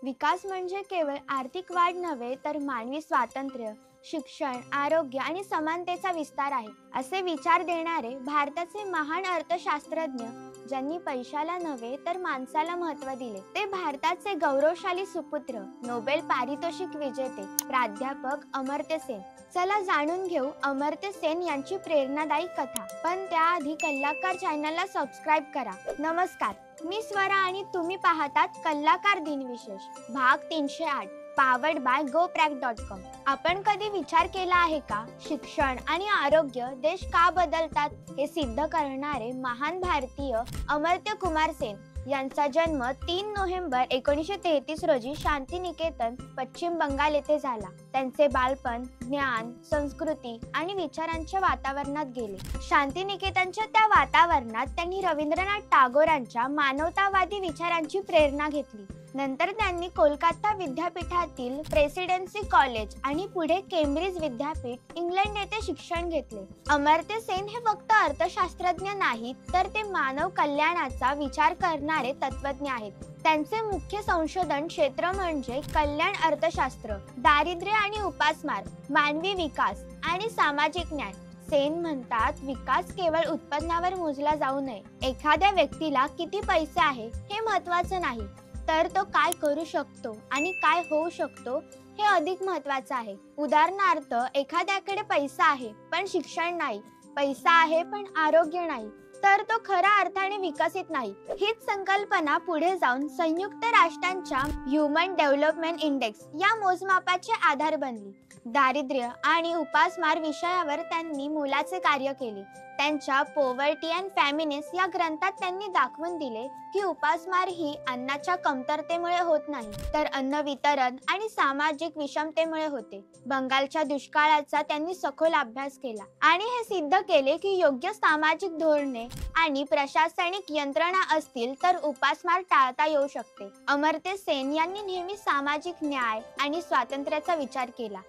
विकास म्हणजे केवळ आर्थिक वाढ नव्हे तर मानवी स्वातंत्र्य, शिक्षण, आरोग्य आणि समानतेचा विस्तार आहे असे विचार देणारे भारताचे महान अर्थशास्त्रज्ञ ज्यांनी पैशाला नव्हे तर माणसाला महत्त्व दिले ते भारताचे गौरवशाली सुपुत्र नोबेल पारितोषिक विजेते प्राध्यापक अमर्त्य सेन। चला जाणून घेऊ अमर्त्य सेन यांची प्रेरणादायी कथा, पण त्याआधी कल्लाकार चॅनलला सबस्क्राइब करा। नमस्कार, मी स्वरा आणि तुम्ही पाहतात कल्लाकार दिनविशेष भाग 308 पावर्ड बाय GoPract.com। आपण कधी विचार केला आहे का, शिक्षण आणि आरोग्य देश का बदलतात हे सिद्ध करणारे महान भारतीय अमर्त्य कुमार सेन यांचा जन्म 3 नोव्हेंबर 1933 रोजी शांतिनिकेतन, पश्चिम बंगाल येथे झाला। त्यांचे बालपण ज्ञान, संस्कृती आणि विचारांच्या वातावरणात गेले। शांतिनिकेतनच्या त्या वातावरणात त्यांनी रवींद्रनाथ टागोरांच्या मानवतावादी विचारांची प्रेरणा घेतली। नंतर त्यांनी कोलकाता विद्यापीठातील प्रेसिडेन्सी कॉलेज आणि पुढे केम्ब्रिज विद्यापीठ इंग्लंड येथे शिक्षण घेतले। अमर्त्य सेन हे फक्त अर्थशास्त्रज्ञ नाहीत तर ते मानव कल्याणाचा विचार करणारे तत्त्वज्ञ आहेत। त्यांचे मुख्य संशोधन क्षेत्र म्हणजे कल्याण अर्थशास्त्र, दारिद्र्य आणि उपासमार, मानवी विकास आणि सामाजिक न्याय। सेन म्हणतात, विकास केवळ उत्पन्नावर मोजला जाऊ नये। एखाद्या व्यक्तीला किती पैसे आहे हे महत्त्वाचं नाही, तर तो काय करू शकतो आणि काय होऊ शकतो हे अधिक महत्त्वाचं आहे। उदाहरणार्थ, एखाद्याकडे पैसा आहे पण शिक्षण नाही, पैसा आहे पण आरोग्य नाही, तर तो खऱ्या अर्थाने विकसित नाही। हीच संकल्पना पुढे जाऊन संयुक्त राष्ट्रांच्या ह्यूमन डेव्हलपमेंट इंडेक्स या मोजमापाचे आधार बनली। दारिद्र्य आणि उपासमार विषयावर त्यांनी मोलाचे कार्य केले। त्यांच्या पॉवर्टी अँड फॅमिनेस या ग्रंथात त्यांनी दाखवून दिले की उपासमार ही अन्नाच्या कमतरतेमुळे होत नाही, तर अन्न वितरण आणि सामाजिक विषमतेमुळे होते। बंगालच्या दुष्काळाचा त्यांनी सखोल अभ्यास केला आणि हे सिद्ध केले की योग्य सामाजिक धोरणे आणि प्रशासनिक यंत्रणा असतील तर उपासमार टाळता येऊ शकते। अमर्त्य सेन यांनी नेहमी सामाजिक न्याय आणि स्वातंत्र्याचा विचार केला।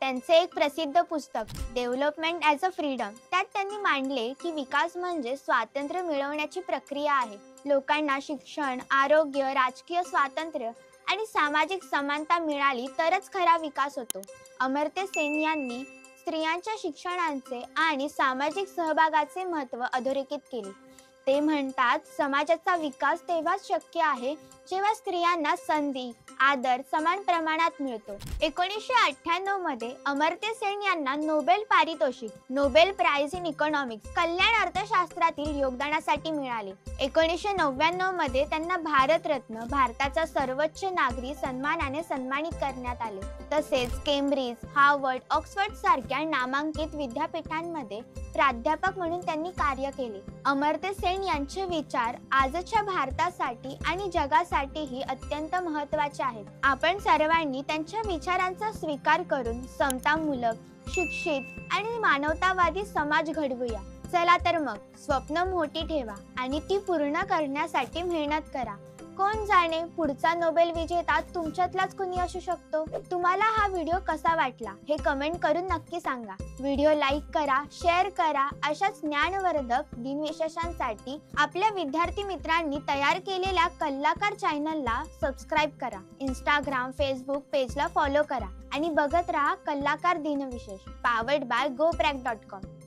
त्यांचे एक प्रसिद्ध पुस्तक डेव्हलपमेंट ॲज अ फ्रीडम, त्यात त्यांनी मांडले की विकास म्हणजे स्वातंत्र्य मिळवण्याची प्रक्रिया आहे। लोकांना शिक्षण, आरोग्य, राजकीय स्वातंत्र्य आणि सामाजिक समानता मिळाली तरच खरा विकास होतो। अमर्त्य सेन यांनी स्त्रियांच्या शिक्षणाचे आणि सामाजिक सहभागाचे महत्त्व अधोरेखित केले। ते म्हणतात, समाजाचा विकास तेव्हाच शक्य आहे जेव्हा स्त्रियांना संधी, आदर समान प्रमाणात मिळतो। 1998 मध्ये अमर्त्य सेन यांना नोबेल पारितोषिक नोबेल प्राइज इन इकॉनॉमिक्स कल्याण अर्थशास्त्रातील योगदानासाठी मिळाले। 1999 मध्ये त्यांना भारतरत्न, भारताचा सर्वोच्च नागरी सन्मानाने सन्मानित करण्यात आले। तसेच केम्ब्रिज, हार्वर्ड, ऑक्सफर्ड सारख्या नामांकित विद्यापीठांमध्ये प्राध्यापक म्हणून त्यांनी कार्य केले। अमर्त्य सेन यांचे विचार आजच्या भारतासाठी आणि जगासाठीही अत्यंत महत्त्वाचे आहेत। आपण सर्वांनी त्यांच्या विचारांचा स्वीकार करून समतामूलक, शिक्षित आणि मानवतावादी समाज घडवूया। चला तर मग स्वप्न मोठी ठेवा आणि ती पूर्ण करण्यासाठी मेहनत करा। कोण जाणे, पुढचा नोबेल विजेता तुमच्यातलाच कुणी असू शकतो। तुम्हाला हा व्हिडिओ कसा वाटला हे कमेंट करून नक्की सांगा। व्हिडिओ लाईक करा, शेअर करा। अशाच ज्ञानवर्धक दिनविशेषांसाठी आपल्या विद्यार्थी मित्रांनी तयार केलेल्या कल्लाकार चॅनलला सबस्क्राइब करा। इंस्टाग्राम, फेसबुक पेजला फॉलो करा आणि बघत राहा कल्लाकार दिनविशेष पावर्ड बाय GoPract.com।